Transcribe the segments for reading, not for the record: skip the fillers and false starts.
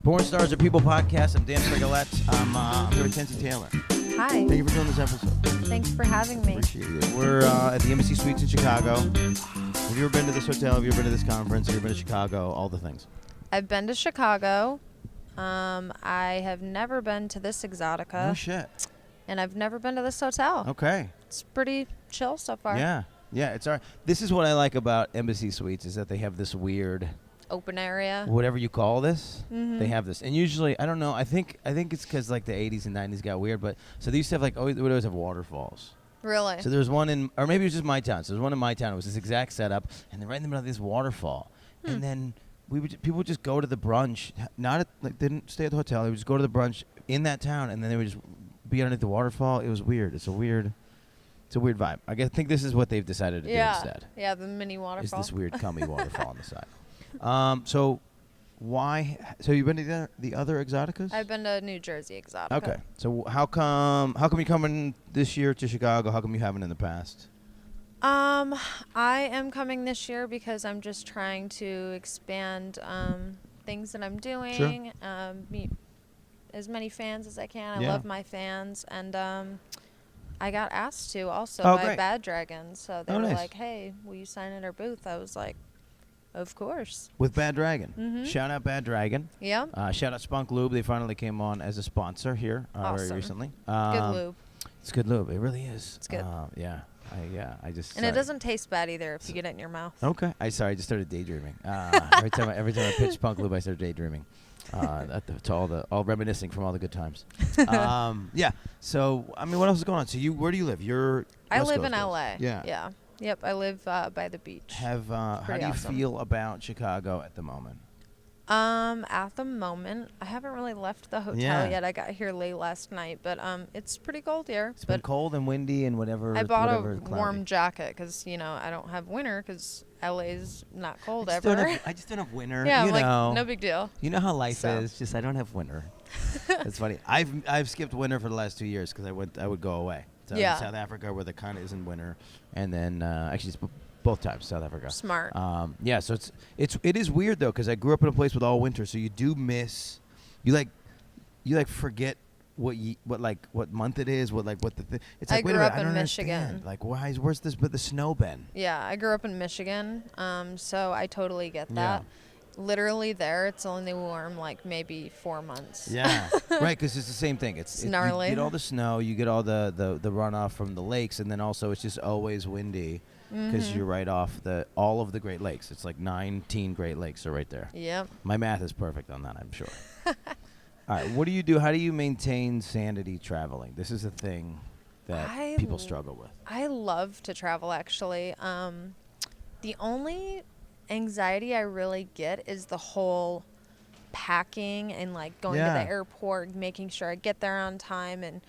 Porn Stars Are People podcast. I'm Dan Frigolette. I'm here with Kenzie Taylor. Hi. Thank you for doing this episode. Thanks for having me. Appreciate it. We're at the Embassy Suites in Chicago. Have you ever been to this hotel? Have you ever been to this conference? Have you ever been to Chicago? All the things. I've been to Chicago. I have never been to this Exxotica. Oh, shit. And I've never been to this hotel. Okay. It's pretty chill so far. Yeah. Yeah, it's all right. This is what I like about Embassy Suites is that they have this weird... Open area. Whatever you call this, Mm-hmm. they have this. And usually, I don't know, I think it's because like the 80s and 90s got weird, but so they used to have like, they would always have waterfalls. Really? So there was one in, or maybe it was just my town. So there was one in my town. It was this exact setup, and they're right in the middle of this waterfall. And then people would just go to the brunch, not at, like they didn't stay at the hotel. They would just go to the brunch in that town, and then they would just be underneath the waterfall. It was weird. It's a weird vibe. I think this is what they've decided to do instead. Yeah, the mini waterfall. Is this weird cummy waterfall on the side? So you've been to the other Exxoticas? I've been to New Jersey Exxxotica. Okay. So how come you coming this year to Chicago? How come you haven't in the past? I am coming this year because I'm just trying to expand things that I'm doing. Meet as many fans as I can. I love my fans, and I got asked to also by Bad Dragon. So they were nice. like, "Hey, will you sign at our booth?" I was like, "Of course." With Bad Dragon. Mm-hmm. Shout out Bad Dragon. Yeah. Shout out Spunk Lube. They finally came on as a sponsor here very Awesome. recently. Good lube. It's good lube. It really is. It's good. Yeah. I just. And it doesn't taste bad either if you get it in your mouth. Okay. I just started daydreaming. Every time I pitch Spunk Lube, I start daydreaming. To all reminiscing from all the good times. Yeah. So I mean, what else is going on? So where do you live? I live in LA. Yeah. Yeah. Yep. I live by the beach. How do you feel about Chicago at the moment? At the moment, I haven't really left the hotel yet. I got here late last night, but it's pretty cold here. It's been cold and windy and whatever. I bought a cloudy. warm jacket because I don't have winter because LA's not cold ever. I just don't have winter. Yeah, you like know. no big deal. You know how life is. Just I don't have winter. That's funny. I've skipped winter for the last 2 years because I would go away to South Africa where the kind of isn't winter, and then actually it's both times South Africa. Smart. Yeah. So it is weird though because I grew up in a place with all winter, so you do miss. You forget what month it is, what the it's like. I grew up in Michigan. Understand. Like where's the snow been? Yeah, I grew up in Michigan, so I totally get that. Yeah. Literally there, it's only warm like maybe 4 months. Yeah, right, because it's the same thing. It's gnarly. You get all the snow, you get all the runoff from the lakes, and then also it's just always windy because you're right off all of the Great Lakes. It's like 19 Great Lakes are right there. Yep. My math is perfect on that, I'm sure. All right, what do you do? How do you maintain sanity traveling? This is a thing that people struggle with. I love to travel, actually. The only anxiety I really get is the whole packing and like going to the airport, making sure I get there on time. And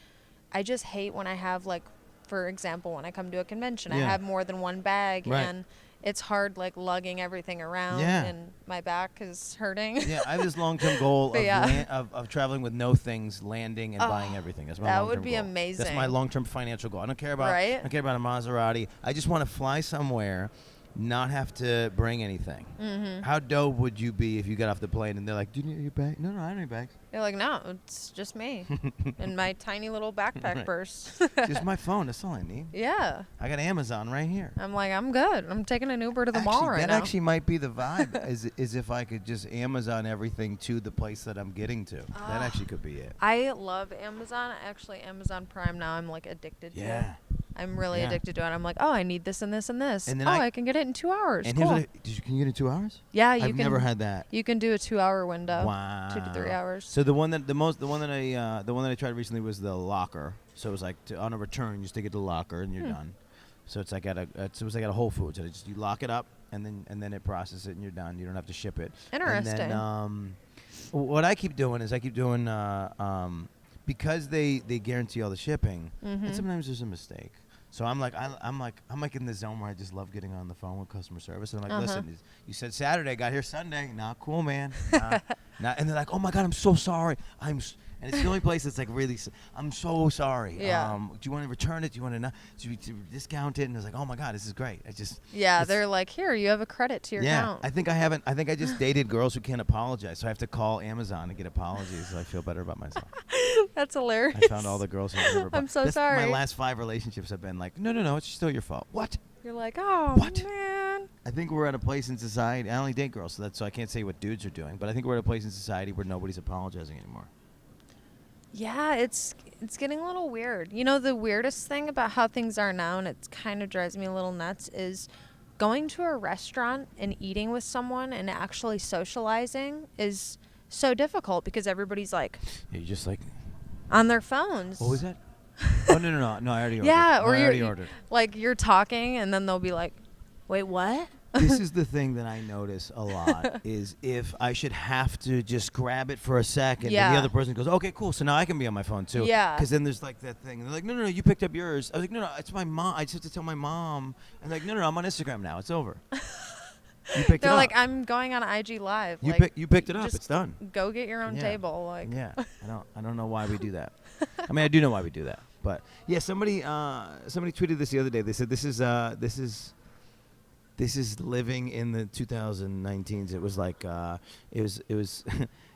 I just hate when I have like, for example, when I come to a convention, I have more than one bag and it's hard like lugging everything around and my back is hurting. Yeah, I have this long-term goal of traveling with no things, landing and buying everything. That's my long-term goal. That would be amazing. That's my long-term financial goal. I don't care about a Maserati. I just want to fly somewhere, not have to bring anything. Mm-hmm. How dope would you be if you got off the plane and they're like, "Do you need your bag?" No, I don't need bags. You're like, "No, it's just me and my tiny little backpack purse." Just my phone. That's all I need. Yeah. I got Amazon right here. I'm like, I'm good. I'm taking an Uber to the mall right now. That actually might be the vibe, is if I could just Amazon everything to the place that I'm getting to. That actually could be it. I love Amazon. Actually, Amazon Prime now I'm like addicted to. Yeah. I'm really addicted to it. I'm like, I need this and this and this. And then I can get it in 2 hours. And cool. can you get it in 2 hours? Yeah, I've never had that. You can do a 2 hour window. Wow. 2 to 3 hours. So the one that I tried recently was the locker. So it was like on a return, you stick it to the locker and you're done. So it's like at a Whole Foods. You lock it up and then it processes it and you're done. You don't have to ship it. Interesting. And then what I keep doing because they guarantee all the shipping. And sometimes there's a mistake. So I'm like in the zone where I just love getting on the phone with customer service. And I'm like, listen, you said Saturday, got here Sunday. Not cool, man. And they're like, oh my God, I'm so sorry. And And it's the only place that's like really. I'm so sorry. Yeah. Do you want to return it? Do you want to discount it? And it's like, oh my god, this is great. They're like, here, you have a credit to your account. I think I just dated girls who can't apologize, so I have to call Amazon and get apologies, so I feel better about myself. That's hilarious. I found all the girls who never. I'm so sorry. My last 5 relationships have been like, no, it's still your fault. What? You're like, oh What? man. I think we're at a place in society. I only date girls, so I can't say what dudes are doing. But I think we're at a place in society where nobody's apologizing anymore. Yeah, it's getting a little weird. You know, the weirdest thing about how things are now, and it kind of drives me a little nuts, is going to a restaurant and eating with someone and actually socializing is so difficult because everybody's like, Yeah, you just like. on their phones. What was that? Oh no! I already ordered. Yeah, No, or I already ordered. like you're talking and then they'll be like, wait, what? This is the thing that I notice a lot is if I should have to just grab it for a second, and the other person goes, okay, cool, so now I can be on my phone too. Yeah. Because then there's like that thing. And they're like, no, you picked up yours. I was like, no, it's my mom. I just have to tell my mom. And they're like, no, I'm on Instagram now. It's over. You picked it They're up. like, I'm going on IG Live. You picked it up. just It's done. Go get your own table. Like. Yeah. I don't know why we do that. I mean, I do know why we do that. But yeah, somebody tweeted this the other day. They said this is living in the 2019s. It was like it was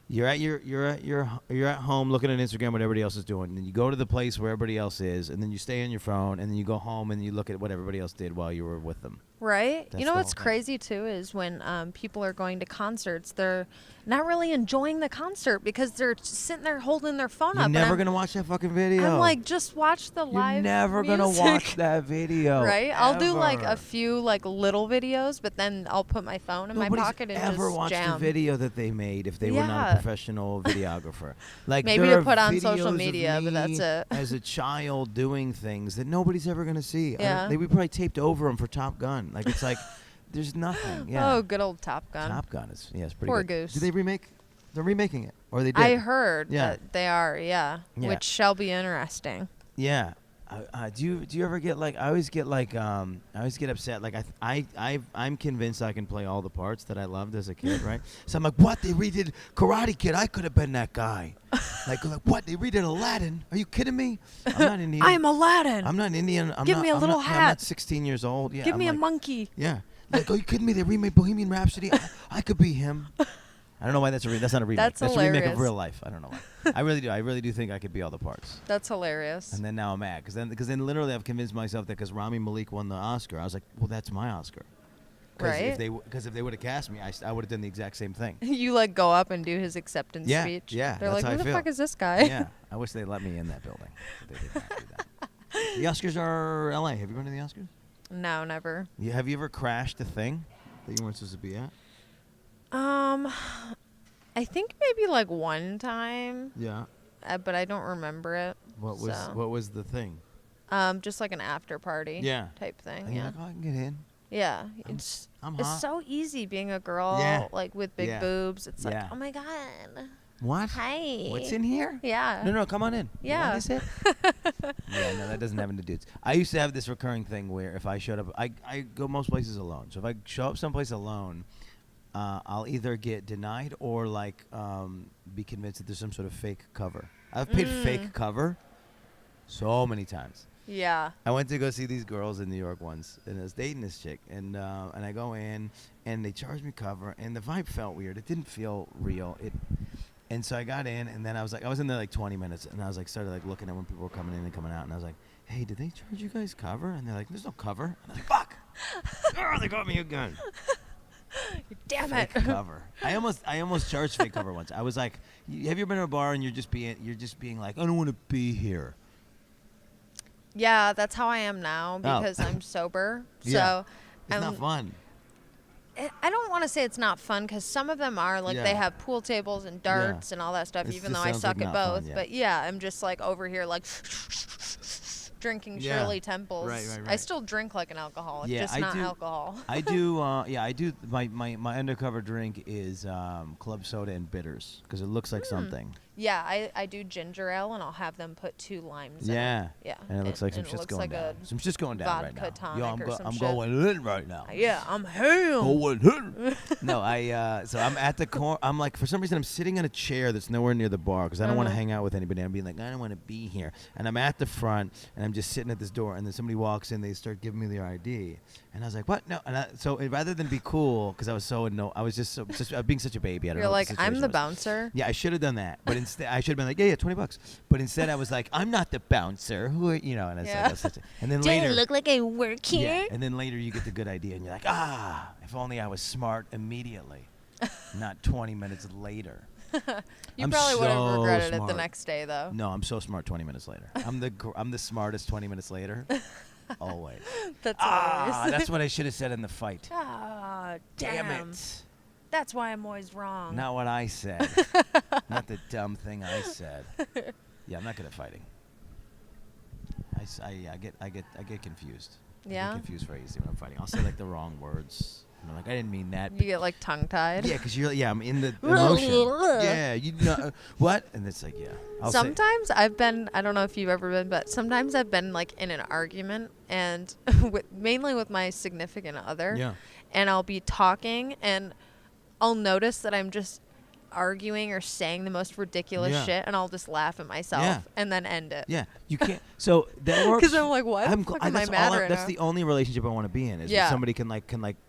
you're at home looking at Instagram what everybody else is doing, and then you go to the place where everybody else is, and then you stay on your phone, and then you go home and you look at what everybody else did while you were with them. Right. That's You know the what's whole thing. crazy too is when people are going to concerts, they're not really enjoying the concert because they're sitting there holding their phone You're up. never and gonna watch that fucking video. I'm like, just watch the live. You're never gonna music. watch that video. Right? I'll do like ever. a few like little videos, but then I'll put my phone in my Nobody's pocket and ever just watched jam. a video that they made if they were not Yeah. a professional videographer. Like Maybe there to are put on videos social of media, but that's me it. As a child doing things that nobody's ever gonna see. Yeah. We probably taped over them for Top Gun. Like it's like there's nothing. Yeah. Oh, good old Top Gun. Top Gun is it's pretty Poor good. Goose. Did they remake? They're remaking it, or they did. I heard Yeah. that they are, yeah, Yeah. which shall be interesting. Yeah. Do you ever get like I always get upset like I'm convinced I can play all the parts that I loved as a kid, right? So I'm like, what, they redid Karate Kid? I could have been that guy. like what, they redid Aladdin? Are you kidding me? I'm not Indian. I'm Aladdin. I'm not Indian. Give me a little I'm hat. not 16 years old. Yeah. Give I'm me a like, monkey. Yeah. Like, are you kidding me? They remade Bohemian Rhapsody. I could be him. I don't know why that's not a remake. That's a remake hilarious. of real life. I don't know why. I really do think I could be all the parts. That's hilarious. And then now I'm mad because then literally I've convinced myself that because Rami Malek won the Oscar, I was like, well, that's my Oscar. Right. Because if they would have cast me, I would have done the exact same thing. You like go up and do his acceptance Yeah, speech. yeah, They're that's like, how I who the feel. fuck is this guy? Yeah, I wish they let me in that building. But they did not do that. The Oscars are L.A. Have you gone to the Oscars? No, never. Have you ever crashed a thing that you weren't supposed to be at? I think maybe like one time, Yeah. but I don't remember it. What was the thing? Just like an after party. Yeah. Type thing. And you're Yeah. like, oh, I can get in. Yeah. I'm It's hot. so easy being a girl, Yeah. like with big Yeah. boobs. It's like, Yeah. oh my god. What? Hi. What's in here? Yeah. No, come on in. Yeah. What is it? Yeah, no, that doesn't happen to dudes. I used to have this recurring thing where if I showed up, I go most places alone. So if I show up someplace alone, I'll either get denied or like be convinced that there's some sort of fake cover. I've paid fake cover so many times. Yeah. I went to go see these girls in New York once, and I was dating this chick, and I go in, and they charged me cover, and the vibe felt weird. It didn't feel real. And so I got in, and then I was in there like 20 minutes, and I was like started like looking at when people were coming in and coming out, and I was like, hey, did they charge you guys cover? And they're like, there's no cover. And I was like, fuck. Oh, they got me again. Damn Fake it. cover. I almost charged fake cover once. I was like, have you ever been to a bar and you're just being like, I don't want to be here. Yeah, that's how I am now Oh. because I'm sober. Yeah. So It's not fun. I don't want to say it's not fun because some of them are like they Yeah. have pool tables and darts and all that stuff. It Even just though I sounds suck like at not both, fun, yeah. but yeah, I'm just like over here like drinking Yeah. Shirley Temples. Right. I still drink like an alcoholic, Yeah, just I not do. alcohol. I do. I do. My undercover drink is club soda and bitters because it looks like something. Yeah, I do ginger ale, and I'll have them put 2 limes in it. Yeah. And it looks like some shit's going down. Some shit's going down right now. Vodka tonic or some I'm shit. going in right now. Yeah, I'm ham. Going in. No, so I'm at the corner. I'm like, for some reason, I'm sitting in a chair that's nowhere near the bar because I don't want to hang out with anybody. I'm being like, I don't want to be here. And I'm at the front, and I'm just sitting at this door, and then somebody walks in. They start giving me their ID. And I was like, what? No. And so rather than be cool, because I was so annoyed, I was just being such a baby. I don't know. You're what like, I'm the bouncer. Yeah, I should have done that, but instead I should have been like, yeah, $20. But instead I was like, I'm not the bouncer. Who are you know? And I said, and then later, do I look like I work here? Yeah, and then later you get the good idea, and you're like, if only I was smart immediately, not 20 minutes later. You I'm probably would have so regretted smart. it the next day, though. No, I'm so smart 20 minutes later. I'm the smartest 20 minutes later. Always. That's hilarious. That's what I should have said in the fight. Damn it. That's why I'm always wrong. Not what I said. Not the dumb thing I said. Yeah, I'm not good at fighting. I get confused. Yeah? I get confused very easily when I'm fighting. I'll say like the wrong words. And I'm like, I didn't mean that. You get like tongue-tied? Yeah, because I'm in the emotion. Yeah, you know what? And it's like, yeah. Sometimes I've been, I don't know if you've ever been, but sometimes I've been like in an argument, and mainly with my significant other. Yeah. And I'll be talking, and I'll notice that I'm just arguing or saying the most ridiculous shit, and I'll just laugh at myself and then end it. Yeah, you can't. So that works. Because I'm like, why the fuck am I mad right now? That's the only relationship I want to be in. Is if somebody can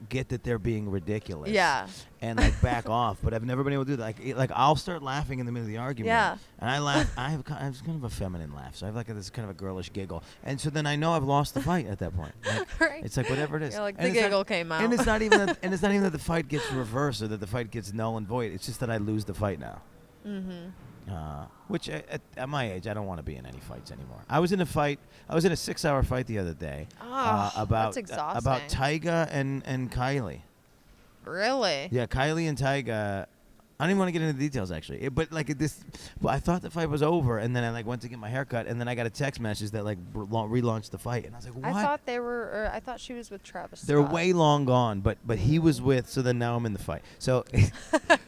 get that they're being ridiculous. Yeah. And like back off, but I've never been able to do that. Like I'll start laughing in the middle of the argument. Yeah. And I laugh. I have kind of a feminine laugh, so I have like this kind of a girlish giggle, and so then I know I've lost the fight at that point. Like, right. It's like whatever it is. You're like, the giggle came out. And it's not even that the fight gets reversed or that the fight gets null and void. It's just that I lose the fight now. Mm-hmm. Which at my age, I don't want to be in any fights anymore. I was in a 6-hour fight the other day that's exhausting. about Tyga and Kylie. Really? Yeah, Kylie and Tyga. I don't even want to get into the details actually, I thought the fight was over, and then I went to get my hair cut, and then I got a text message that relaunched the fight, and I was like, what? I thought she was with Travis They're Scott. way long gone, but he was with. So then now I'm in the fight. So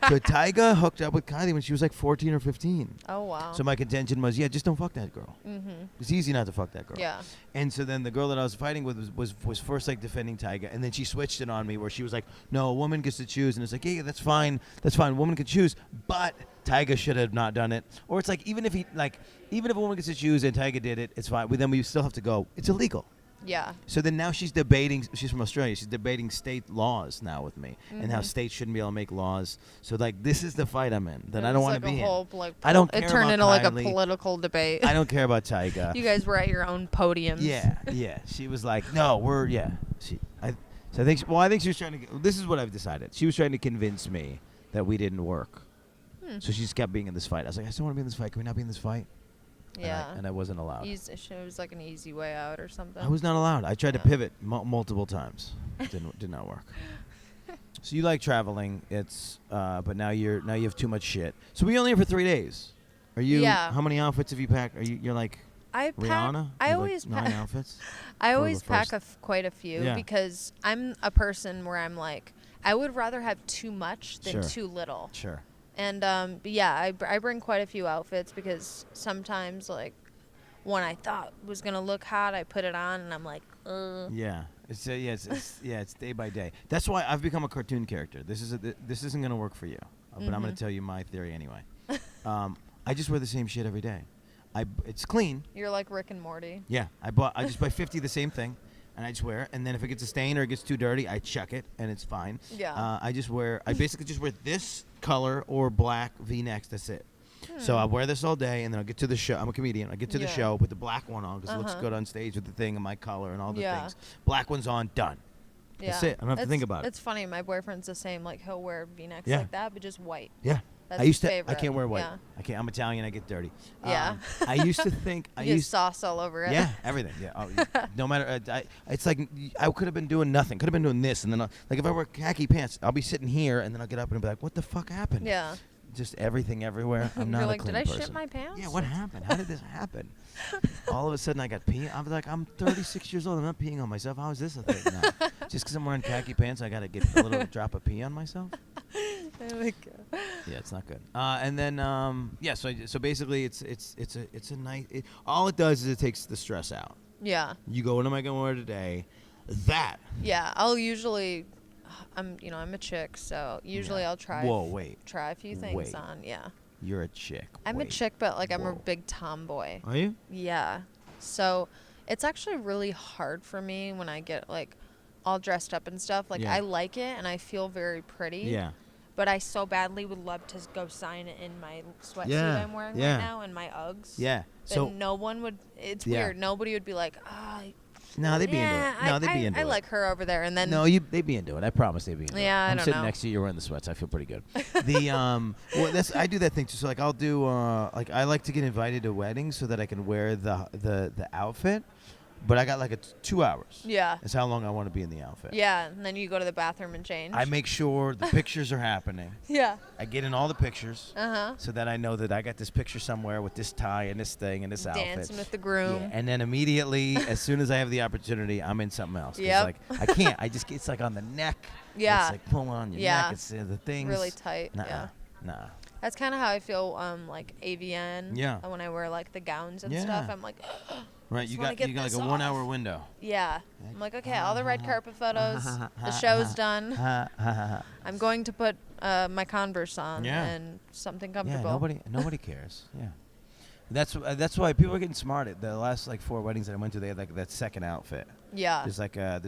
Tyga hooked up with Kylie when she was like 14 or 15. Oh wow. So my contention was, just don't fuck that girl. Mm-hmm. It's easy not to fuck that girl. Yeah. And so then the girl that I was fighting with was first like defending Tyga, and then she switched it on me where she was like, no, a woman gets to choose, and it's like, yeah, that's fine, woman can choose, but Tyga should have not done it. Or it's like even if a woman gets to choose and Tyga did it, it's fine. But then we still have to go. It's illegal. Yeah. So then now she's debating. She's from Australia. She's debating state laws now with me, and how states shouldn't be able to make laws. So this is the fight I'm in that I don't want to be in. I don't care It turned about into Kylie. like a political debate. I don't care about Tyga. You guys were at your own podiums. Yeah. She was like, no, I think she was trying to. This is what I've decided. She was trying to convince me that we didn't work. So she just kept being in this fight. I was like, I still want to be in this fight. Can we not be in this fight? Yeah. And I wasn't allowed. It was like an easy way out or something. I was not allowed. I tried to pivot multiple times. Did not work. So you like traveling. But now you have too much shit. So we only here for 3 days. Are you? Yeah. How many outfits have you packed? You're like Rihanna? I always 9 outfits. I always pack quite a few because I'm a person where I'm like, I would rather have too much than too little. Sure. And I bring quite a few outfits because sometimes like one I thought was gonna look hot, I put it on and I'm like, Yeah, it's day by day. That's why I've become a cartoon character. This isn't gonna work for you, but I'm gonna tell you my theory anyway. I just wear the same shit every day. It's clean. You're like Rick and Morty. Yeah, I just buy 50 the same thing. And I just wear it, and then if it gets a stain or it gets too dirty, I chuck it, and it's fine. Yeah. I basically just wear this color or black V-necks. That's it. So I wear this all day, and then I'll get to the show. I'm a comedian. I get to the show, put the black one on because it looks good on stage with the thing and my color and all the things. Black one's on, done. Yeah. That's it. I don't have to think about it. It's funny. My boyfriend's the same. Like he'll wear V-necks like that, but just white. Yeah. That's his favorite. I can't wear white. Yeah. I can't. I'm Italian. I get dirty. Yeah. I used to think. You get sauce all over it. Yeah, everything. Yeah. No matter. It's like I could have been doing nothing. Could have been doing this, and then like if I wear khaki pants, I'll be sitting here, and then I'll get up and be like, "What the fuck happened?" Yeah. Just everything everywhere. I'm not You're a like, clean did I person. shit my pants? Yeah. What happened? How did this happen? All of a sudden, I got pee. I was like, I'm 36 years old. I'm not peeing on myself. How is this a thing now? Just because I'm wearing khaki pants, I got to get a little drop of pee on myself? Yeah, it's not good. And then yeah, so basically it's a nice. All it does is it takes the stress out. Yeah. You go, what am I gonna wear today? That. Yeah, I'll usually. I'm a chick, so usually I'll try. Whoa, wait. Try a few things on. Yeah. You're a chick. I'm a chick, but like I'm a Whoa. big tomboy. Are you? Yeah. So it's actually really hard for me when I get like all dressed up and stuff. Like I like it and I feel very pretty. Yeah. But I so badly would love to go sign it in my sweatsuit I'm wearing right now and my Uggs. Yeah. So no one would. It's weird. Nobody would be like, no, they'd be into it. No, they'd be into it. I like her over there, and then they'd be into it. I promise they'd be into it. Yeah, I'm I don't sitting know. next to you. You're wearing the sweats. I feel pretty good. I do that thing too. So like I'll do like I like to get invited to weddings so that I can wear the outfit. But I got like 2 hours. Yeah. That's how long I want to be in the outfit. Yeah, and then you go to the bathroom and change. I make sure the pictures are happening. Yeah. I get in all the pictures. Uh-huh. So that I know that I got this picture somewhere with this tie and this thing and this outfit. Dancing with the groom. Yeah. And then immediately, as soon as I have the opportunity, I'm in something else. Yep. Like I can't. It's like on the neck. Yeah. It's like pull on your neck. It's the things. Really tight. Nah. That's kind of how I feel like AVN. Yeah. When I wear like the gowns and stuff, I'm like, right. You got like a 1 hour window. Yeah. I'm like, okay, all the red carpet photos. The show's done. I'm going to put my Converse on and something comfortable. Yeah. Nobody cares. Yeah. That's why people are getting smart. At the last like 4 weddings that I went to, they had like that second outfit. Yeah. There's like a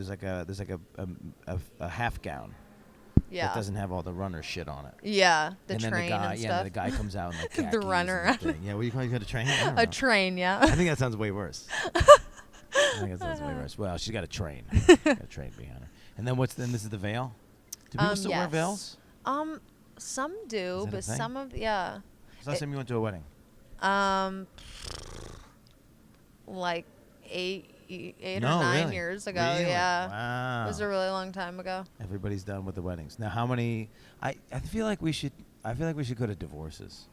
half gown. Yeah. That doesn't have all the runner shit on it. Yeah, the and then train the guy, and stuff. Yeah, the guy comes out in like khakis the runner. and the thing. Yeah, what do you call it? You got a train? A train, yeah. I think that sounds way worse. I think that sounds way worse. Well, she's got a train. Got a train behind her. And then this is the veil? Do people still wear veils? Some do, but some of When's the last time you went to a wedding? Like 8 or 9 really? years ago. Really? Yeah. Wow. It was a really long time ago. Everybody's done with the weddings. Now, how many? I feel like we should go to divorces.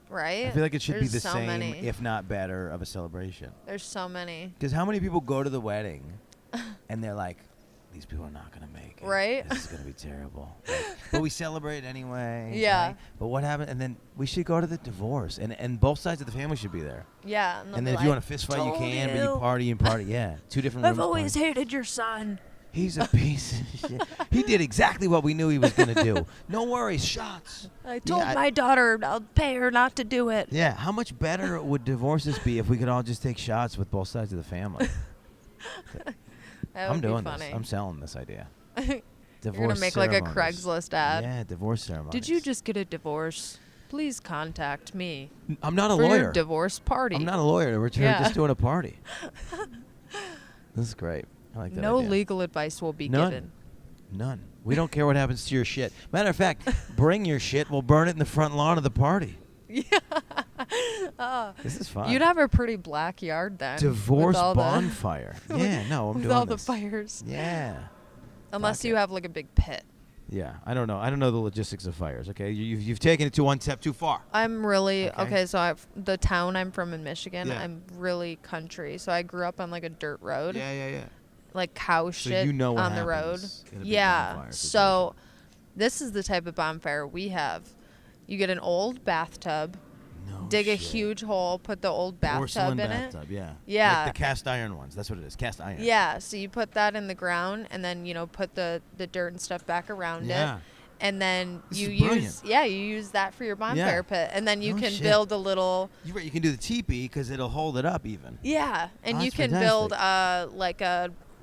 Right. I feel like it should be the so same, many. if not better, of a celebration. There's so many. Because how many people go to the wedding, and they're like, "These people are not gonna make it. Right. This is gonna be terrible." But we celebrate anyway. Yeah. Right? But what happened? And then we should go to the divorce, and both sides of the family should be there. Yeah. And then if you want to fist fight, you can. But you party and party. Yeah. 2 different rooms. I've always hated your son. He's a piece of shit. He did exactly what we knew he was going to do. No worries, shots. I told my daughter I'll pay her not to do it. Yeah, how much better would divorces be if we could all just take shots with both sides of the family? I'm doing this. I'm selling this idea. Divorce You're going to make ceremonies. like a Craigslist ad. Yeah, divorce ceremony. Did you just get a divorce? Please contact me. I'm not a for lawyer. Your divorce party. I'm not a lawyer. We're just doing a party. This is great. I like that No idea. legal advice will be given. None. We don't care what happens to your shit. Matter of fact, bring your shit. We'll burn it in the front lawn of the party. Yeah. This is fun. You'd have a pretty black yard then. Divorce bonfire. Yeah, no, I'm with doing all this. the fires. Yeah. Unless you have like a big pit. Yeah, I don't know. I don't know the logistics of fires. Okay, you've taken it to one step too far. I'm really okay. So the town I'm from in Michigan, Yeah. I'm really country. So I grew up on like a dirt road. Yeah. Like cow shit you know what on the road. happens in a big Yeah. bonfire So this is the type of bonfire we have. You get an old bathtub, dig a huge hole, put the old bathtub Porcelain in bathtub, it. yeah. Yeah. Like the cast iron ones. That's what it is. Cast iron. Yeah. So you put that in the ground, and then put the dirt and stuff back around it. And then you use that for your bonfire pit, and then you can build a little. You're right. You can do the teepee because it'll hold it up even. Yeah, and you can build like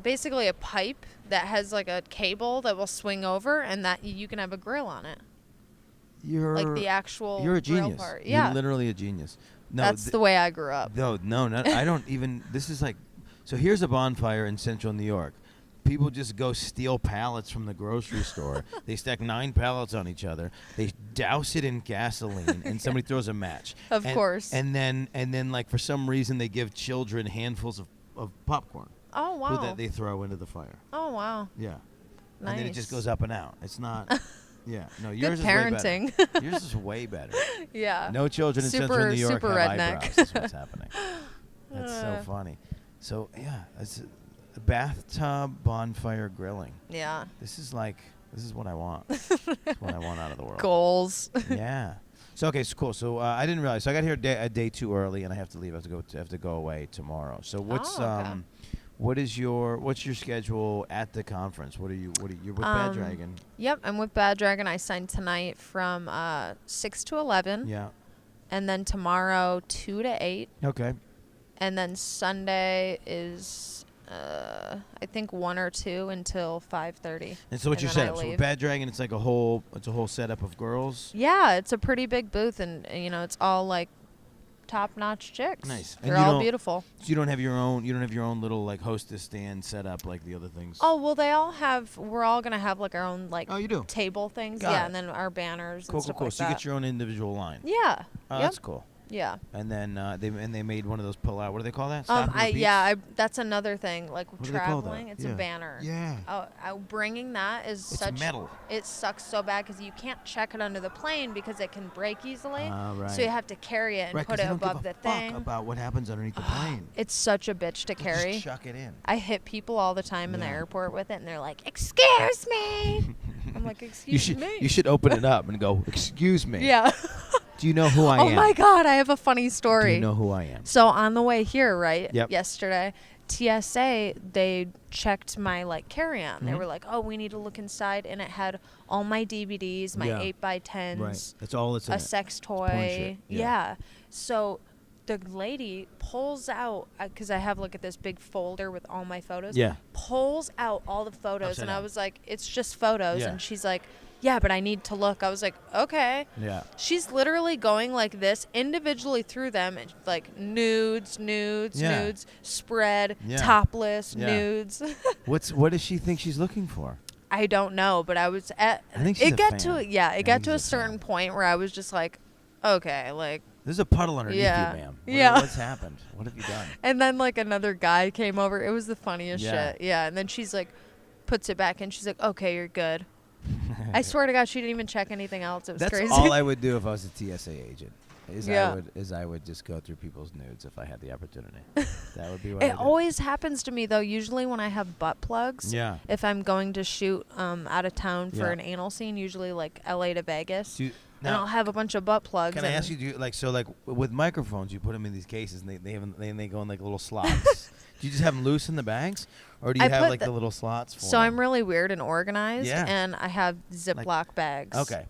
basically a pipe that has like a cable that will swing over, and that you can have a grill on it. You're like the actual. You're a grill genius. part. Yeah, You're literally a genius. No, that's the way I grew up. No, I don't even. This is like, so here's a bonfire in central New York. People just go steal pallets from the grocery store. They stack 9 pallets on each other. They douse it in gasoline, and somebody throws a match. Of course. And then, like for some reason, they give children handfuls of popcorn. Oh wow. That they throw into the fire. Oh wow. Yeah. Nice. And then it just goes up and out. It's not. Yeah. No, yours is way parenting. better. Yours is way better. Yeah. No children in central New York super have redneck. eyebrows. That's what's happening. That's so funny. So yeah, it's a bathtub bonfire grilling. Yeah. This is like This is what I want. This is what I want out of the world. Goals. Yeah. So okay, so cool. So I didn't realize. So I got here a day too early, and I have to leave. I have to go away tomorrow. So what's what's your schedule at the conference? You're with Bad Dragon? Yep, I'm with Bad Dragon. I signed tonight from 6 to 11. Yeah. And then tomorrow 2 to 8. Okay. And then Sunday is I think 1 or 2 until 5:30. And so what's your setup? So with Bad Dragon, it's like a whole setup of girls. Yeah, it's a pretty big booth, and it's all like top-notch chicks. Nice. They're all beautiful. So you don't have your own little like hostess stand set up like the other things. Oh well, we're all gonna have like our own like you do? table things. Got it. And then our banners Cool, and stuff cool. like So that. you get your own individual line. Yeah. Oh, that's cool. Yeah. And then they made one of those pull out. What do they call that? Stop and repeats? That's another thing. Like What do they call that? traveling, it's a banner. Yeah. Bringing that is It's metal. It sucks so bad because you can't check it under the plane because it can break easily. Right. So you have to carry it and put it above the thing. Fuck about what happens underneath the plane. It's such a bitch to carry. Just chuck it in. I hit people all the time in the airport with it, and they're like, "Excuse me." I'm like, "Excuse me." You should open it up and go, "Excuse me." Yeah. Do you know who I am? Oh my God, I have a funny story. Do you know who I am? So on the way here, right? Yep. Yesterday, TSA, they checked my like carry-on. Mm-hmm. They were like, "Oh, we need to look inside," and it had all my DVDs, my 8x10s, Right. That's all it's in a it. sex toy. Porn shit. Yeah. So the lady pulls out, because I have like this big folder with all my photos. Yeah. Pulls out all the photos, Upside and I down. was like, "It's just photos," Yeah. and she's like, "Yeah, but I need to look." I was like, "Okay." Yeah. She's literally going like this individually through them, and like nudes, spread, topless, nudes. What does she think she's looking for? I don't know, but I was at. I think she's it a got fan. to I got think to a she's a certain fan. point where I was just like, okay, like. There's a puddle underneath you, ma'am. What's happened? What have you done? And then like another guy came over. It was the funniest Yeah. shit. Yeah, and then she's like, puts it back, and she's like, "Okay, you're good." I swear to God, she didn't even check anything else. It was That's crazy. all I would do if I was a TSA agent. Yeah. I would just go through people's nudes if I had the opportunity. That would be what I It would do. always happens to me though. Usually when I have butt plugs. Yeah. If I'm going to shoot out of town for Yeah. an anal scene, usually like LA to Vegas, Do you- and now, I'll have a bunch of butt plugs. can I and ask you, with microphones, you put them in these cases and they go in like little slots. Do you just have them loose in the bags, or do you I have put like the little slots for So I'm really weird and organized, Yeah. and I have Ziploc bags. Okay.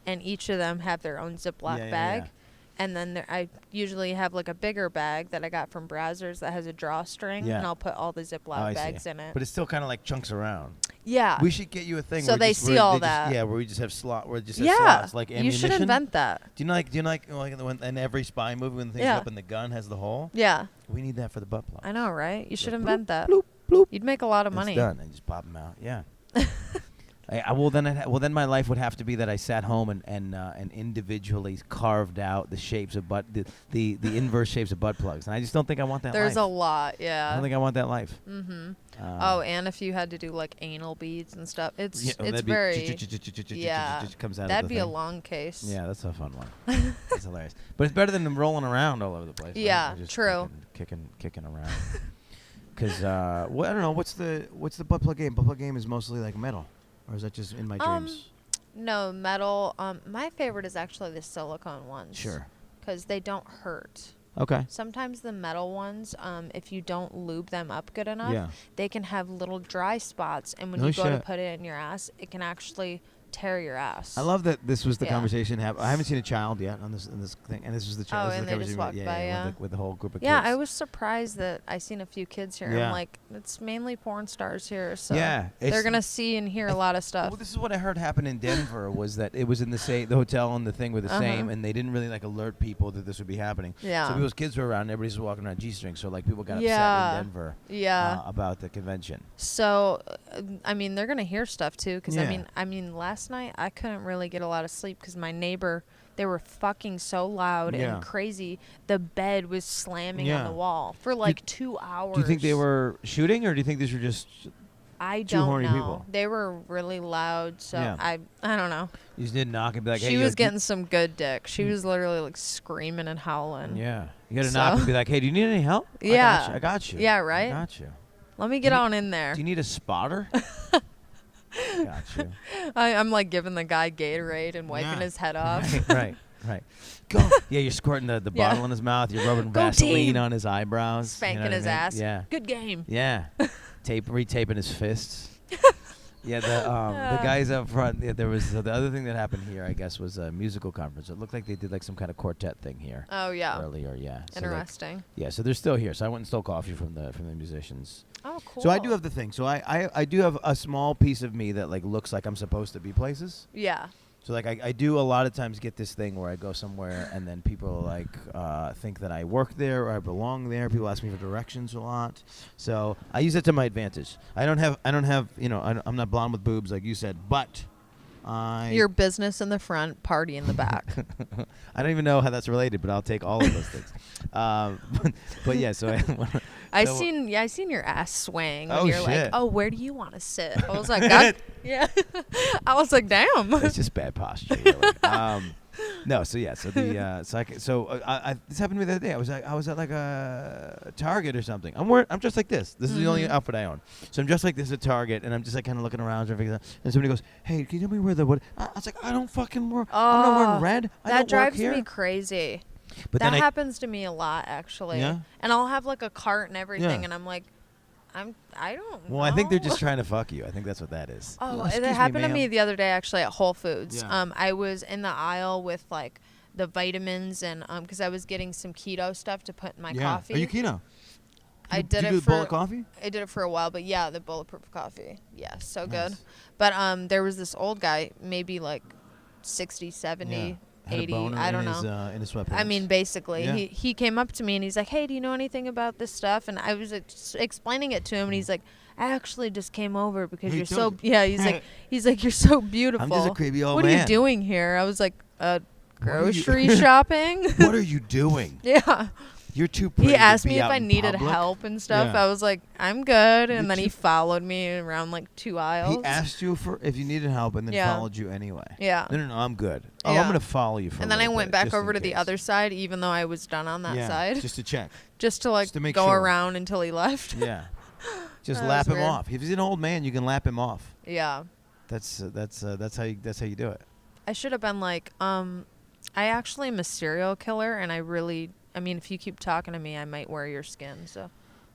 And each of them have their own Ziploc Yeah, yeah, bag. yeah. And then I usually have like a bigger bag that I got from Brazzers that has a drawstring, Yeah. and I'll put all the Ziploc I bags see. in it. But it still kind of like chunks around. Yeah. We should get you a thing. So where they just, see where all they just- that. Yeah, where we just have where it just has Yeah. slots like ammunition. You should invent that. Do you like when in every spy movie when the thing's Yeah. up and the gun has the hole? Yeah. We need that for the butt plug. I know, right? You should Bloop, invent that. bloop, bloop. You'd make a lot of money. It's done. And just pop them out. Yeah. Then my life would have to be that I sat home and individually carved out the shapes of the inverse shapes of butt plugs, and I just don't think I want that. There's life. a lot, I yeah. don't think I want that life. Mm-hmm. And if you had to do like anal beads and stuff, it's that'd be very yeah. comes out of That'd the be a thing. long case. Yeah, that's a fun one. That's hilarious. But it's better than them rolling around all over the place. Right? Yeah, They're just true. Kicking around. Because I don't know what's the butt plug game. Butt plug game is mostly like metal, or is that just in my dreams? No, metal. My favorite is actually the silicone ones. Sure. Because they don't hurt. Okay. Sometimes the metal ones, if you don't lube them up good enough, Yeah. they can have little dry spots, and when No you go to shit. put it in your ass, it can actually tear your ass. I love that this was the Yeah. conversation. I haven't seen a child yet on this thing, and this was the child. Oh, this is and the they just conversation walked by, yeah. with the whole group of Yeah, kids. I was surprised that I seen a few kids here. Yeah. I'm like, it's mainly porn stars here, so Yeah, they're it's- gonna see and hear a lot of stuff. Well, this is what I heard happen in Denver was that it was in the hotel and the thing were the same, and they didn't really like alert people that this would be happening. Yeah. So people's kids were around, and everybody's walking around G-strings. So like people got Yeah. upset in Denver. Yeah. About the convention. So, I mean, they're gonna hear stuff too, because Yeah. I mean, last night I couldn't really get a lot of sleep because my neighbor, they were fucking so loud Yeah. and crazy. The bed was slamming on Yeah. the wall for like 2 hours. Do you think they were shooting, or do you think these were just I two don't horny know. people? They were really loud, so Yeah. I don't know. you just didn't knock and be like, hey, She yo, was do you- getting some good dick. She was literally like screaming and howling. Yeah. You got to So- knock and be like, hey, do you need any help? Yeah. I got you. Yeah, right? I got you. Let me get you- on in there. Do you need a spotter? Got you. I'm like giving the guy Gatorade and wiping his head off. Right. Go. Yeah, you're squirting the bottle in his mouth. You're rubbing Vaseline on his eyebrows. Spanking his ass. Yeah. Good game. Yeah. Retaping his fists. Yeah, the guys up front. Yeah, there was the other thing that happened here. I guess was a musical conference. It looked like they did like some kind of quartet thing here. Oh yeah. Earlier, yeah. Interesting. So they're still here. So I went and stole coffee from the musicians. Oh, cool. So I do have the thing. So I do have a small piece of me that like looks like I'm supposed to be places. Yeah. So like I do a lot of times get this thing where I go somewhere and then people like think that I work there or I belong there. People ask me for directions a lot. So I use it to my advantage. I don't have I'm not blonde with boobs like you said, but your business in the front, party in the back. I don't even know how that's related, but I'll take all of those things. But yeah, so I seen your ass swaying when you're shit. like, oh, where do you want to sit? I was like, God, yeah. I was like, damn. It's just bad posture. Really. No, so yeah, so the this happened to me the other day. I was at like a Target or something. I'm just like this. This is the only outfit I own. So I'm just like this at Target, and I'm just like kind of looking around, and somebody goes, "Hey, can you tell me where the what?" I was like, "I don't fucking work. I'm not wearing red. That drives me crazy." But that happens to me a lot, actually. Yeah? And I'll have like a cart and everything, and I'm like, I don't know. Well, I think they're just trying to fuck you. I think that's what that is. Oh, it happened to me the other day, actually, at Whole Foods. Yeah. I was in the aisle with like the vitamins and because I was getting some keto stuff to put in my coffee. Are you keto? I did you it do for bowl of coffee? I did it for a while, but yeah, the bulletproof coffee. Yeah, so good. Nice. But there was this old guy, maybe like 60, 70, 80, I don't know. In his sweatpants. I mean, basically, Yeah. he came up to me and he's like, "Hey, do you know anything about this stuff?" And I was explaining it to him, and he's like, "I actually just came over because you're so he's like you're so beautiful. I'm just a creepy old man. What are you doing here?" I was like, "Grocery shopping." What are you doing? Yeah. You're too pretty. He asked to be me if out I in needed public. help and stuff. Yeah. I was like, "I'm good," and then he followed me around like 2 aisles. He asked you for if you needed help and then followed you anyway. Yeah. No, I'm good. Oh, Yeah. I'm gonna follow you for. And a then I little went bit, back just over in to the case. other side, even though I was done on that side. Just to check. Just to like Just to make go sure. around until he left. Yeah. Just That lap was him weird. off. If he's an old man, you can lap him off. Yeah. That's how you do it. I should have been like, I actually am a serial killer, and I mean, if you keep talking to me, I might wear your skin. So.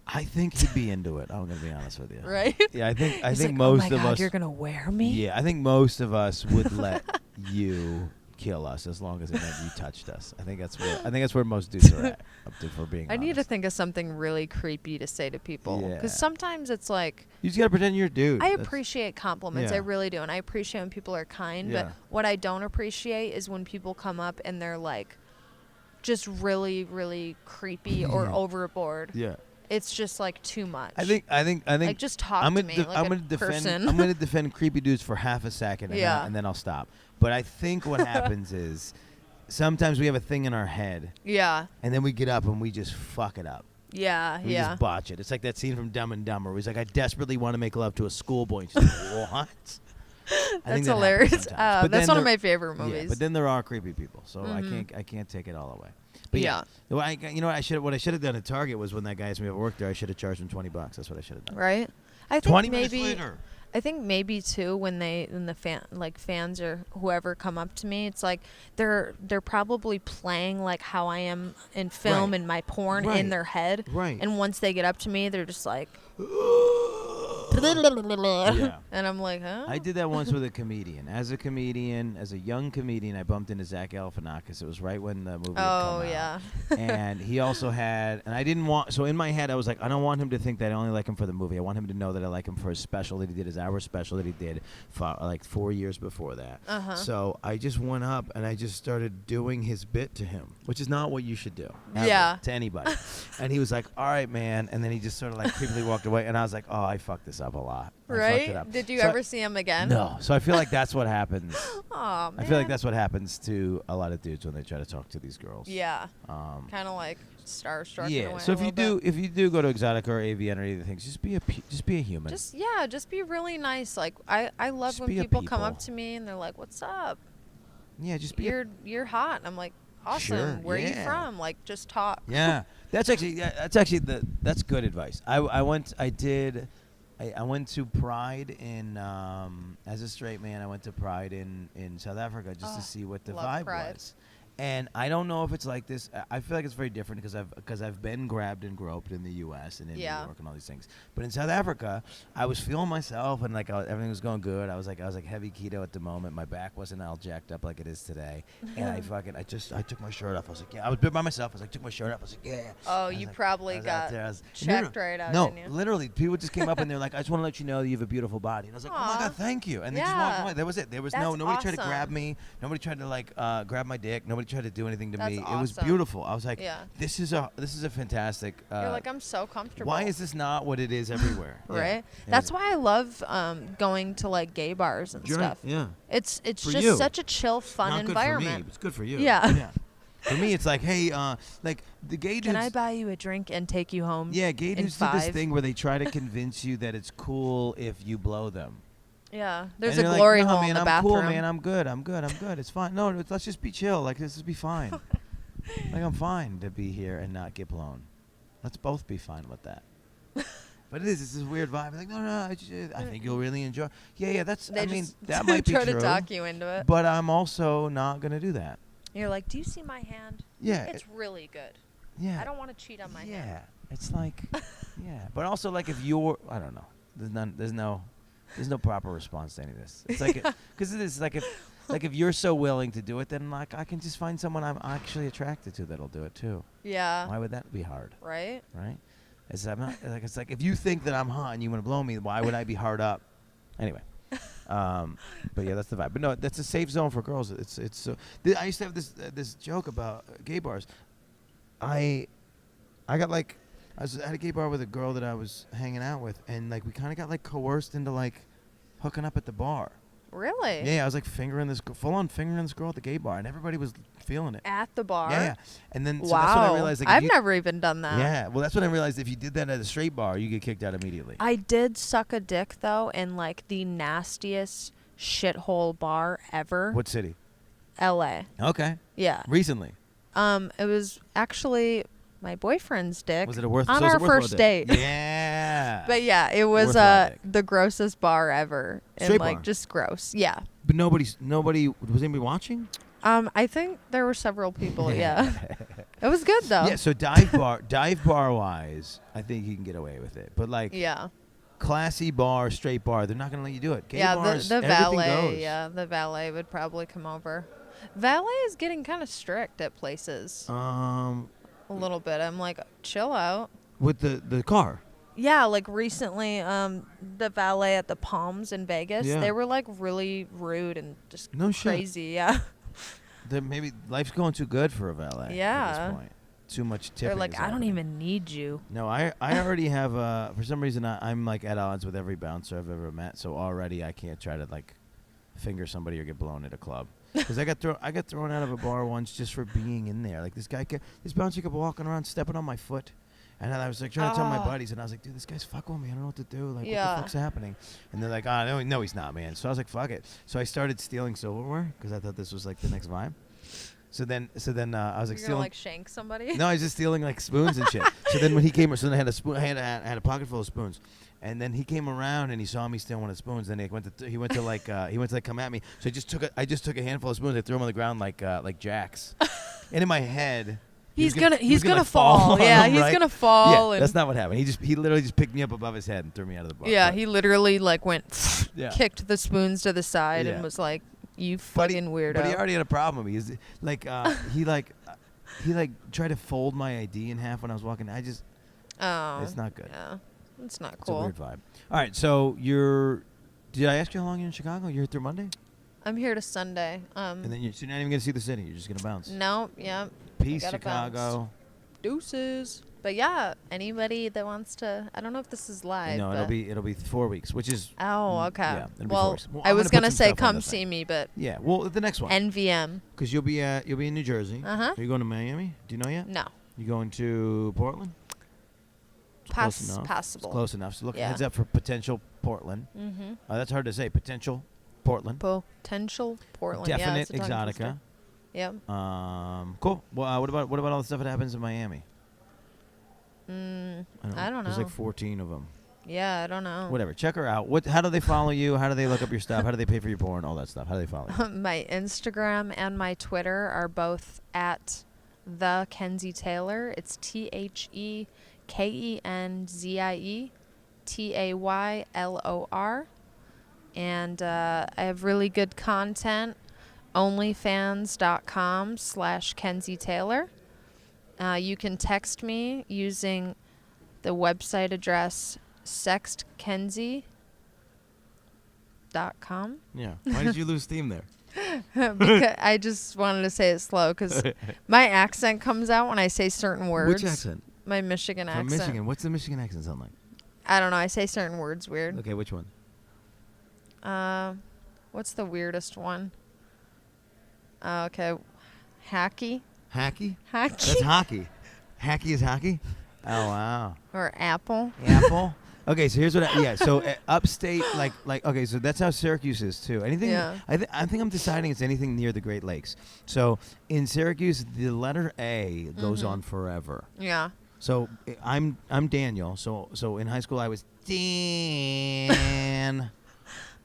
I think he'd be into it. I'm gonna be honest with you. Right? Yeah, I think He's like, most oh my of God, us. you're gonna wear me? Yeah, I think most of us would let you kill us as long as it meant you touched us. I think that's where most dudes are at. Up to for being. I need to honest. think of something really creepy to say to people, because Yeah. sometimes it's like. You just gotta pretend you're a dude. I appreciate compliments. Yeah. I really do. And I appreciate when people are kind. Yeah. But what I don't appreciate is when people come up and they're like just really, really creepy or overboard. Yeah. It's just like too much. I think. Like just talk to me like I'm a gonna defend. person. I'm gonna defend creepy dudes for half a second, and then I'll stop. But I think what happens is sometimes we have a thing in our head, Yeah. and then we get up and we just fuck it up. Yeah. We Yeah. just botch it. It's like that scene from Dumb and Dumber where he's like, "I desperately want to make love to a schoolboy." And she's like, "What?" I think That's that hilarious. happens sometimes. But That's then one of there- my favorite movies. Yeah, but then there are creepy people, so I can't take it all away. But yeah, well, what I should have done at Target was when that guy asked me if I worked there, I should have charged him $20. That's what I should have done. Right? I think 20 maybe minutes later. I think maybe too when the fans or whoever come up to me, it's like they're probably playing like how I am in film and my porn in their head. Right. And once they get up to me, they're just like Yeah. and I'm like, huh? I did that once with a comedian. As a young comedian, I bumped into Zach Galifianakis. It was right when the movie had come out. yeah. And he also had, and I didn't want, so in my head I was like, I don't want him to think that I only like him for the movie. I want him to know that I like him for his special that he did, his hour special that he did for like 4 years before that. So I just went up and I just started doing his bit to him, which is not what you should do. Ever, Yeah. To anybody. And he was like, all right, man. And then he just sort of like creepily walked away. And I was like, oh, I fucked this up a lot. I fucked it Right? up. Did you So ever see him again? No. So I feel like that's what happens. Oh, man. I feel like that's what happens to a lot of dudes when they try to talk to these girls. Yeah. Kind of like starstruck. in a Yeah. way So a little bit. if you do go to Exxxotica or AVN or any of the things, just be a human. Just be really nice. Like I love Just when be a people come up people. to me and they're like, "What's up? Yeah. Just be. You're hot." And I'm like, "Awesome. Sure, Where are you yeah. from?" Like, just talk. Yeah. That's actually that's good advice. I did I went to Pride in as a straight man. I went to Pride in South Africa just to see what the love vibe Pride. was. And I don't know if it's like this. I feel like it's very different because I've been grabbed and groped in the U.S. and in New York and all these things. But in South Africa, I was feeling myself and like everything was going good. I was like heavy keto at the moment. My back wasn't all jacked up like it is today. And I took my shirt off. I was like, yeah. I was by myself. I was like, took my shirt off. I was like, yeah. Oh, you probably got checked right out. No, didn't you? literally, people just came up and they're like, I just want to let you know that you have a beautiful body. And I was like, oh my God, thank you. And they just walked away. That was it. There was nobody tried to grab me. Nobody tried to like grab my dick. Nobody tried to do anything to me. It was beautiful. I was like, this is a fantastic. You're like, I'm so comfortable. Why is this not what it is everywhere? Right. Yeah. That's why I love going to like gay bars and stuff. Yeah. It's for just you. such a chill, fun not environment. Good for me. It's good for you. Yeah. For me, it's like, hey, like the gay dudes. Can I buy you a drink and take you home? Yeah, gay dudes do 5? this thing where they try to convince you that it's cool if you blow them. Yeah, there's and a glory like, no, hole man, in the I'm bathroom. Cool, man. I'm good. It's fine. No, let's just be chill. Like, this will be fine. Like, I'm fine to be here and not get blown. Let's both be fine with that. But it's this weird vibe. Like, no, I think you'll really enjoy. Yeah, that might be true. Try to talk you into it. But I'm also not going to do that. You're like, do you see my hand? Yeah. It's really good. Yeah. I don't want to cheat on my hand. Yeah. It's like, yeah. But also, like, if you're, I don't know. There's no proper response to any of this. It's like, because it is like if you're so willing to do it, then like I can just find someone I'm actually attracted to that'll do it too. Yeah. Why would that be hard? Right. Right. It's like if you think that I'm hot and you want to blow me, why would I be hard up? Anyway. But yeah, that's the vibe. But no, that's a safe zone for girls. It's so. I used to have this joke about gay bars. I got like. I was at a gay bar with a girl that I was hanging out with, and like we kind of got like coerced into like hooking up at the bar. Really? Yeah, I was like full-on fingering this girl at the gay bar, and everybody was feeling it. At the bar? Yeah. And then wow. So that's when I realized. Like, I've never even done that. Yeah, well, that's when I realized if you did that at a straight bar, you get kicked out immediately. I did suck a dick though in like the nastiest shithole bar ever. What city? L.A. Okay. Yeah. Recently. It was actually my boyfriend's dick. Was it a worth on our first date? Yeah. But yeah, it was the grossest bar ever. Straight and like bar? just gross. Yeah. But nobody was anybody watching? I think there were several people. Yeah. It was good though. Yeah. So dive bar wise, I think you can get away with it. But like, yeah. Classy bar, straight bar, they're not gonna let you do it. Gay yeah, bars, the valet. goes. Yeah, the valet would probably come over. Valet is getting kind of strict at places. A little bit. I'm like, chill out. With the car. Yeah, like recently, the valet at the Palms in Vegas, they were like really rude and just crazy. Yeah. Maybe life's going too good for a valet. Yeah. At this point. Too much tipping. They're like, I don't even need you. No, I already have. For some reason, I'm like at odds with every bouncer I've ever met. So already, I can't try to like finger somebody or get blown at a club. Because I got thrown out of a bar once just for being in there. Like this bouncer kept walking around, stepping on my foot. And then I was like trying to tell my buddies, and I was like, dude, this guy's fucking with me. I don't know what to do. Like, what the fuck's happening? And they're like, no, he's not, man. So I was like, fuck it. So I started stealing silverware because I thought this was like the next vibe. So then I was like, You're gonna like shank somebody? No, I was just stealing like spoons and shit. So then when he came, so then I had a spoon, I had a pocket full of spoons. And then he came around and he saw me steal one of the spoons. Then he went to come at me. So I just took a handful of spoons. I threw them on the ground like jacks. And in my head, he's gonna fall. Yeah, he's gonna fall. Yeah, that's not what happened. He literally just picked me up above his head and threw me out of the bar. Yeah, he literally like went, kicked the spoons to the side and was like, "You fucking weirdo." But he already had a problem with me. He's like, he tried to fold my ID in half when I was walking. It's not good. Yeah. It's not cool. It's a weird vibe. All right, so did I ask you how long you're in Chicago? You're here through Monday? I'm here to Sunday. And then so you're not even going to see the city. You're just going to bounce. No, yeah. Peace, Chicago. Bounce. Deuces. But yeah, anybody that wants to, I don't know if this is live. No, it'll be 4 weeks, which is. Oh, okay. Yeah, it'll be 4 weeks. I was going to say come see me, but. Yeah, well, the next one. NVM. Because you'll be in New Jersey. Uh-huh. Are you going to Miami? Do you know yet? No. You going to Portland? Possible. It's close enough. So look, heads up for potential Portland. Mm-hmm. That's hard to say. Potential Portland. Potential Portland. Definite Exxxotica. Yep. Cool. Well, what about all the stuff that happens in Miami? I don't know. There's like 14 of them. Yeah, I don't know. Whatever. Check her out. How do they follow you? How do they look up your stuff? How do they pay for your porn? All that stuff. How do they follow you? My Instagram and my Twitter are both at the Kenzie Taylor. It's TheKenzietaylor. And I have really good content. Onlyfans.com/Kenzie Taylor. You can text me using the website address sextkenzie.com. Yeah. Why did you lose steam there? Because I just wanted to say it slow because my accent comes out when I say certain words. Which accent? My Michigan accent. From Michigan. What's the Michigan accent sound like? I don't know. I say certain words weird. Okay, which one? What's the weirdest one? Okay. Hacky. Hacky? Hacky. That's hockey. Hacky is hockey? Oh, wow. Or apple. Apple? Okay, so here's what so upstate, okay, so that's how Syracuse is, too. Anything, Yeah. I think I'm deciding it's anything near the Great Lakes. So in Syracuse, the letter A goes on forever. Yeah. So I'm Daniel. So in high school, I was Dan.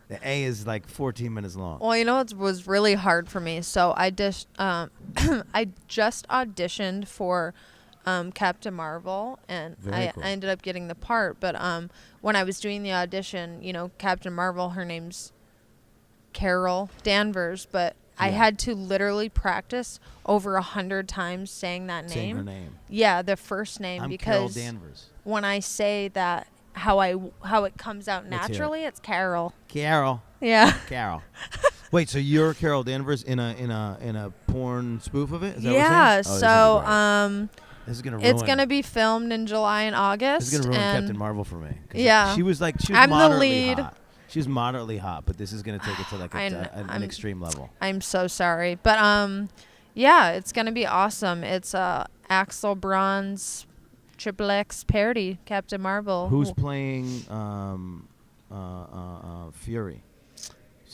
The A is like 14 minutes long. Well, you know what was really hard for me? So I just auditioned for Captain Marvel, and I ended up getting the part. But when I was doing the audition, Captain Marvel, her name's Carol Danvers, but I had to literally practice over 100 times saying that name. Saying her name. Yeah, the first name, I'm because Carol Danvers. when I say that, how it comes out naturally, it's Carol. Carol. Yeah. Carol. Wait, so you're Carol Danvers in a porn spoof of it? Is that Yeah. what so This is gonna ruin. It's gonna be filmed in July and August. This is gonna ruin Captain Marvel for me. Yeah. She was I'm moderately the lead. hot. She was moderately hot, but this is gonna take it to like an extreme level. I'm so sorry, but yeah, it's gonna be awesome. It's Axel Braun's XXX parody, Captain Marvel. Who's playing Fury?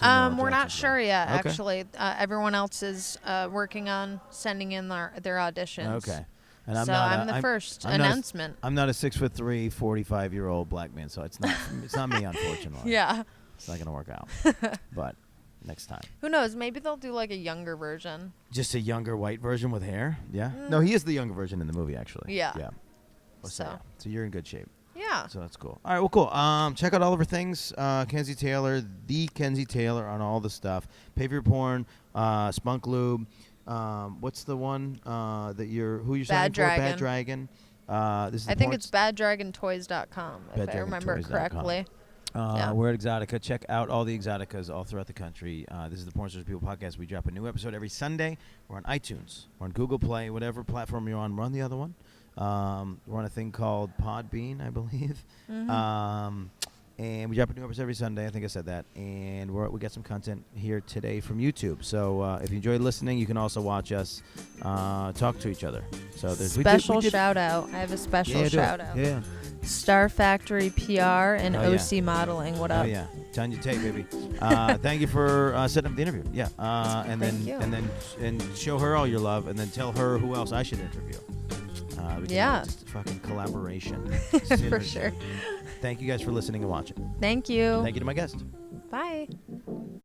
We're not sure yet, actually. Everyone else is working on sending in their auditions. Okay. And I'm the first announcement. I'm not a 6'3", 45-year-old black man, so it's not me, unfortunately. Yeah. It's not gonna work out. But next time. Who knows? Maybe they'll do like a younger version. Just a younger white version with hair? Yeah. No, he is the younger version in the movie, actually. Yeah. Yeah. So you're in good shape. Yeah. So that's cool. All right, well, cool. Check out all of her things. Kenzie Taylor, the Kenzie Taylor on all the stuff. Pay for your porn, Spunk Lube. What's the one that you're signing for? Bad Dragon. This is I think it's baddragontoys.com if I remember correctly. We're at Exxxotica. Check out all the Exxxoticas all throughout the country. This is the Porn Stars People podcast. We drop a new episode every Sunday. We're on iTunes. We're on Google Play. Whatever platform you're on, we're on the other one. We're on a thing called Podbean, I believe. Mm-hmm. And we drop a new episode every Sunday. I think I said that. And we got some content here today from YouTube. So if you enjoyed listening, you can also watch us talk to each other. So there's special shout out. I have a special shout out. Yeah. Star Factory PR and OC Modeling. What up? Oh yeah, Tanya Tate, baby. Thank you for setting up the interview. Yeah. And show her all your love, and then tell her who else I should interview. Just a fucking collaboration. For sure. Thank you guys for listening and watching. Thank you. Thank you to my guest. Bye.